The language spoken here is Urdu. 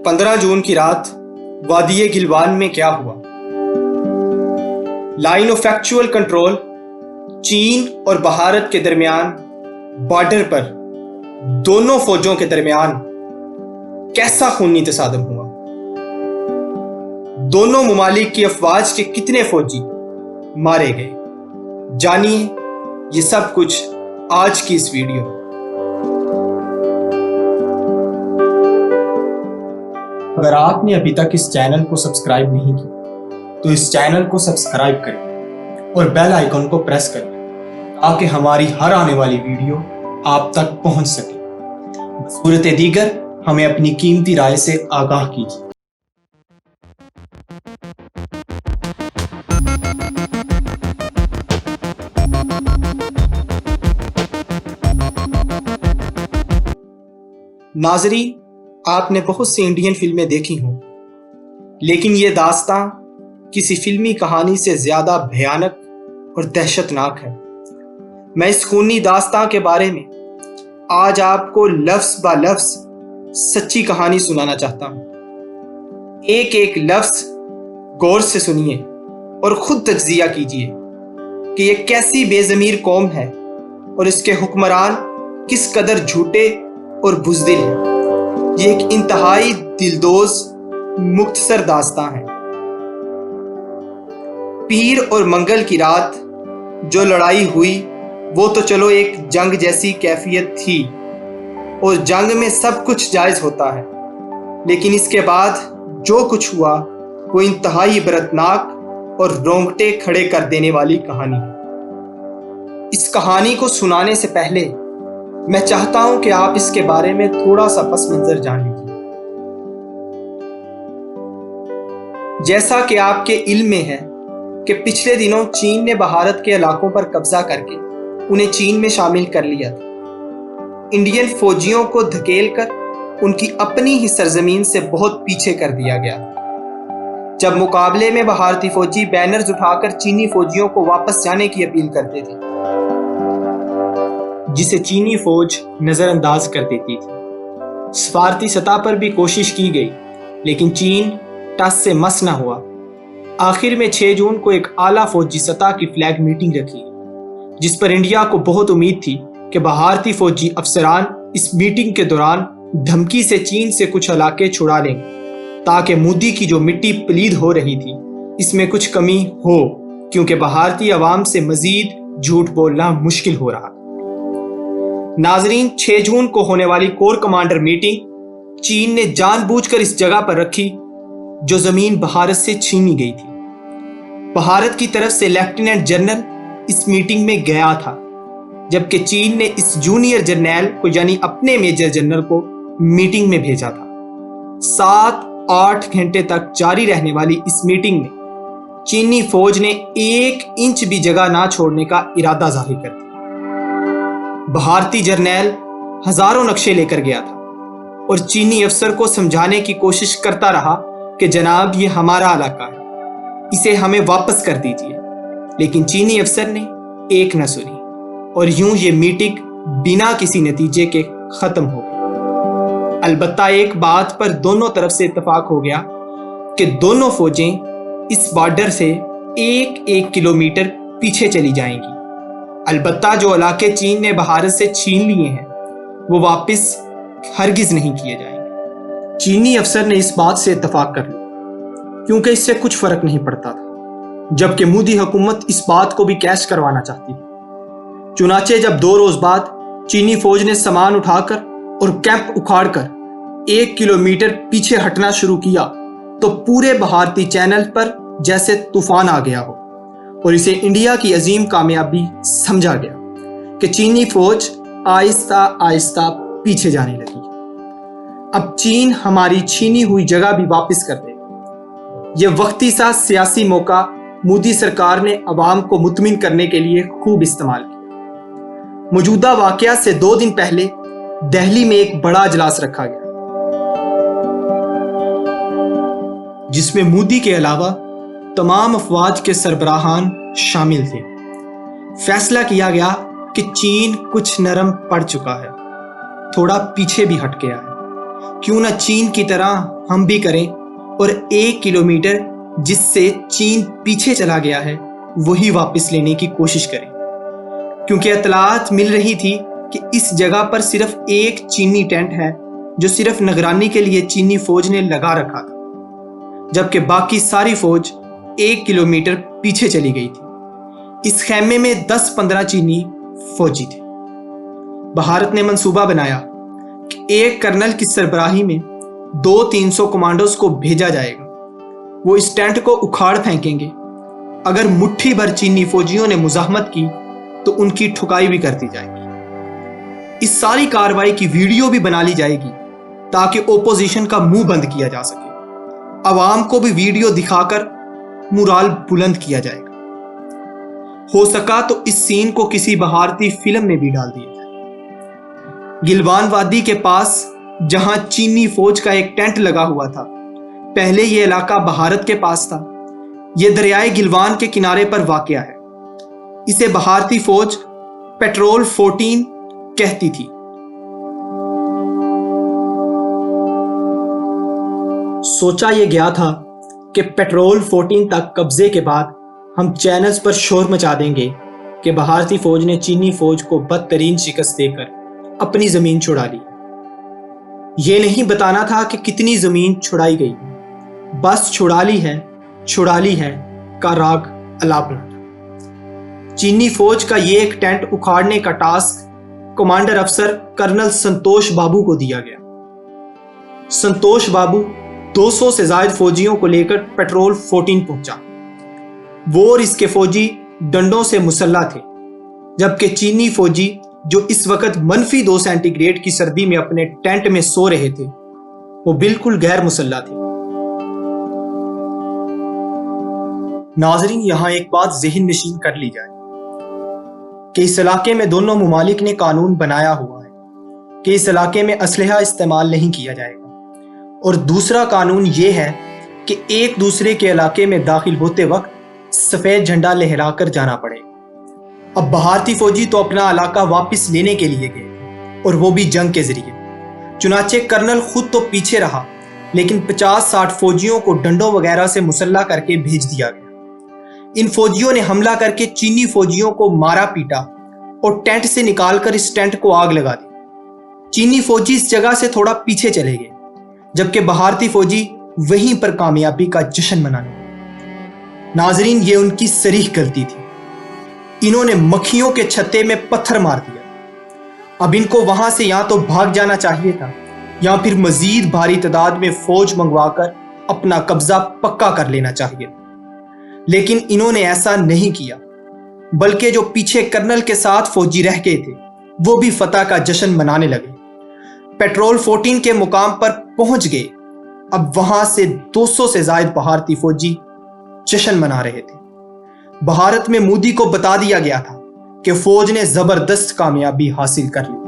15 جون کی رات وادی گلوان میں کیا ہوا؟ لائن آف ایکچوئل کنٹرول چین اور بھارت کے درمیان بارڈر پر دونوں فوجوں کے درمیان کیسا خونی تصادم ہوا؟ دونوں ممالک کی افواج کے کتنے فوجی مارے گئے؟ جانیے یہ سب کچھ آج کی اس ویڈیو میں۔ اگر آپ نے ابھی تک اس چینل کو سبسکرائب نہیں کیا تو اس چینل کو سبسکرائب کریں اور بیل آئیکن کو پریس کریں تاکہ ہماری ہر آنے والی ویڈیو آپ تک پہنچ سکے۔ بصورت دیگر ہمیں اپنی قیمتی رائے سے آگاہ کیجیے۔ ناظرین، آپ نے بہت سی انڈین فلمیں دیکھی ہوں، لیکن یہ داستان کسی فلمی کہانی سے زیادہ بھیانک اور دہشت ناک ہے۔ میں اس خونی داستان کے بارے میں آج آپ کو لفظ با لفظ سچی کہانی سنانا چاہتا ہوں۔ ایک ایک لفظ غور سے سنیے اور خود تجزیہ کیجیے کہ یہ کیسی بے ضمیر قوم ہے اور اس کے حکمران کس قدر جھوٹے اور بزدل ہیں۔ یہ ایک انتہائی دلدوز مختصر داستان ہے۔ پیر اور منگل کی رات جو لڑائی ہوئی وہ تو چلو ایک جنگ جیسی کیفیت تھی، اور جنگ میں سب کچھ جائز ہوتا ہے، لیکن اس کے بعد جو کچھ ہوا وہ انتہائی عبرتناک اور رونگٹے کھڑے کر دینے والی کہانی ہے۔ اس کہانی کو سنانے سے پہلے میں چاہتا ہوں کہ آپ اس کے بارے میں تھوڑا سا پس منظر جان لیجیے۔ جیسا کہ آپ کے علم میں ہے کہ پچھلے دنوں چین نے بھارت کے علاقوں پر قبضہ کر کے انہیں چین میں شامل کر لیا تھا۔ انڈین فوجیوں کو دھکیل کر ان کی اپنی ہی سرزمین سے بہت پیچھے کر دیا گیا تھا، جب مقابلے میں بھارتی فوجی بینرز اٹھا کر چینی فوجیوں کو واپس جانے کی اپیل کرتے تھے، جسے چینی فوج نظر انداز کر دیتی تھی۔ سفارتی سطح پر بھی کوشش کی گئی، لیکن چین ٹس سے مس نہ ہوا۔ آخر میں 6 جون کو ایک اعلیٰ فوجی سطح کی فلیگ میٹنگ رکھی، جس پر انڈیا کو بہت امید تھی کہ بھارتی فوجی افسران اس میٹنگ کے دوران دھمکی سے چین سے کچھ علاقے چھڑا لیں گے، تاکہ مودی کی جو مٹی پلید ہو رہی تھی اس میں کچھ کمی ہو، کیونکہ بھارتی عوام سے مزید جھوٹ بولنا مشکل ہو رہا۔ ناظرین، 6 جون کو ہونے والی کور کمانڈر میٹنگ چین نے جان بوجھ کر اس جگہ پر رکھی جو زمین بھارت سے چھینی گئی تھی۔ بھارت کی طرف سے لیفٹیننٹ جنرل اس میٹنگ میں گیا تھا، جبکہ چین نے اس جونیئر جرنیل کو یعنی اپنے میجر جنرل کو میٹنگ میں بھیجا تھا۔ 7-8 گھنٹے تک جاری رہنے والی اس میٹنگ میں چینی فوج نے 1 انچ بھی جگہ نہ چھوڑنے کا ارادہ ظاہر کر دیا۔ بھارتی جرنیل ہزاروں نقشے لے کر گیا تھا اور چینی افسر کو سمجھانے کی کوشش کرتا رہا کہ جناب یہ ہمارا علاقہ ہے، اسے ہمیں واپس کر دیجیے، لیکن چینی افسر نے ایک نہ سنی، اور یوں یہ میٹنگ بنا کسی نتیجے کے ختم ہو گئی۔ البتہ ایک بات پر دونوں طرف سے اتفاق ہو گیا کہ دونوں فوجیں اس بارڈر سے 1 کلومیٹر پیچھے چلی جائیں گی۔ البتہ جو علاقے چین نے بھارت سے چھین لیے ہیں وہ واپس ہرگز نہیں کیے جائیں گے۔ چینی افسر نے اس بات سے اتفاق کر لیا کیونکہ اس سے کچھ فرق نہیں پڑتا تھا، جبکہ مودی حکومت اس بات کو بھی کیش کروانا چاہتی تھی۔ چنانچہ جب 2 روز بعد چینی فوج نے سامان اٹھا کر اور کیمپ اکھاڑ کر 1 کلومیٹر پیچھے ہٹنا شروع کیا تو پورے بھارتی چینل پر جیسے طوفان آ گیا ہو، اور اسے انڈیا کی عظیم کامیابی سمجھا گیا کہ چینی فوج آہستہ آہستہ پیچھے جانے لگی۔ اب چین ہماری چھینی ہوئی جگہ بھی واپس کر دے گا۔ یہ وقتی سا سیاسی موقع مودی سرکار نے عوام کو مطمئن کرنے کے لیے خوب استعمال کیا۔ موجودہ واقعہ سے 2 دن پہلے دہلی میں ایک بڑا اجلاس رکھا گیا، جس میں مودی کے علاوہ تمام افواج کے سربراہان شامل تھے۔ فیصلہ کیا گیا کہ چین کچھ نرم پڑ چکا ہے، تھوڑا پیچھے بھی ہٹ گیا ہے، کیوں نہ چین کی طرح ہم بھی کریں اور 1 کلومیٹر جس سے چین پیچھے چلا گیا ہے وہی واپس لینے کی کوشش کریں، کیونکہ اطلاعات مل رہی تھی کہ اس جگہ پر صرف ایک چینی ٹینٹ ہے جو صرف نگرانی کے لیے چینی فوج نے لگا رکھا تھا، جبکہ باقی ساری فوج 1 کلومیٹر پیچھے چلی گئی تھی۔ اس خیمے میں 10-15 چینی فوجی تھے۔ بھارت نے منصوبہ بنایا کہ ایک کرنل کی سربراہی میں 200-300 کمانڈوز کو بھیجا جائے گا، وہ اس ٹینٹ کو اکھاڑ پھینکیں گے، اگر مٹھی بھر چینی فوجیوں نے مزاحمت کی تو ان کی ٹھکائی بھی کر دی جائے گی۔ اس ساری کارروائی کی ویڈیو بھی بنا لی جائے گی تاکہ اپوزیشن کا منہ بند کیا جا سکے، عوام کو بھی ویڈیو دکھا کر مورال بلند کیا جائے گا۔ ہو سکا تو اس سین کو کسی بھارتی فلم میں بھی ڈال دیا جائے۔ گلوان وادی کے پاس جہاں چینی فوج کا ایک ٹینٹ لگا ہوا تھا، پہلے یہ علاقہ بھارت کے پاس تھا۔ یہ دریائے گلوان کے کنارے پر واقع ہے۔ اسے بھارتی فوج پیٹرول 14 کہتی تھی۔ سوچا یہ گیا تھا کہ پیٹرول 14 تک قبضے کے بعد ہم چینلز پر شور مچا دیں گے کہ بھارتی فوج نے چینی فوج کو بدترین شکست دے کر اپنی زمین چھڑا لی۔ یہ نہیں بتانا تھا کہ کتنی زمین چھڑائی گئی، بس چھڑا لی ہے کا راگ الاپنا تھا۔ چینی فوج کا یہ ایک ٹینٹ اکھاڑنے کا ٹاسک کمانڈر افسر کرنل سنتوش بابو کو دیا گیا۔ سنتوش بابو 200 سے زائد فوجیوں کو لے کر پیٹرول 14 پہنچا۔ وہ اور اس کے فوجی ڈنڈوں سے مسلح تھے، جبکہ چینی فوجی جو اس وقت -2 سینٹی گریڈ کی سردی میں اپنے ٹینٹ میں سو رہے تھے وہ بالکل غیر مسلح تھے۔ ناظرین، یہاں ایک بات ذہن نشین کر لی جائے کہ اس علاقے میں دونوں ممالک نے قانون بنایا ہوا ہے کہ اس علاقے میں اسلحہ استعمال نہیں کیا جائے گا، اور دوسرا قانون یہ ہے کہ ایک دوسرے کے علاقے میں داخل ہوتے وقت سفید جھنڈا لہرا کر جانا پڑے۔ اب بھارتی فوجی تو اپنا علاقہ واپس لینے کے لیے گئے، اور وہ بھی جنگ کے ذریعے۔ چنانچہ کرنل خود تو پیچھے رہا، لیکن 50-60 فوجیوں کو ڈنڈوں وغیرہ سے مسلح کر کے بھیج دیا گیا۔ ان فوجیوں نے حملہ کر کے چینی فوجیوں کو مارا پیٹا اور ٹینٹ سے نکال کر اس ٹینٹ کو آگ لگا دی۔ چینی فوجی اس جگہ سے تھوڑا پیچھے چلے گئے، جبکہ بھارتی فوجی وہیں پر کامیابی کا جشن منانے لگے۔ ناظرین، یہ ان کی صریح غلطی تھی۔ انہوں نے مکھیوں کے چھتے میں پتھر مار دیا۔ اب ان کو وہاں سے یا تو بھاگ جانا چاہیے تھا یا پھر مزید بھاری تعداد میں فوج منگوا کر اپنا قبضہ پکا کر لینا چاہیے تھا، لیکن انہوں نے ایسا نہیں کیا، بلکہ جو پیچھے کرنل کے ساتھ فوجی رہ گئے تھے وہ بھی فتح کا جشن منانے لگے۔ پیٹرول 14 کے مقام پر پہنچ گئے۔ اب وہاں سے 200 سے زائد بھارتی فوجی جشن منا رہے تھے۔ بھارت میں مودی کو بتا دیا گیا تھا کہ فوج نے زبردست کامیابی حاصل کر لی۔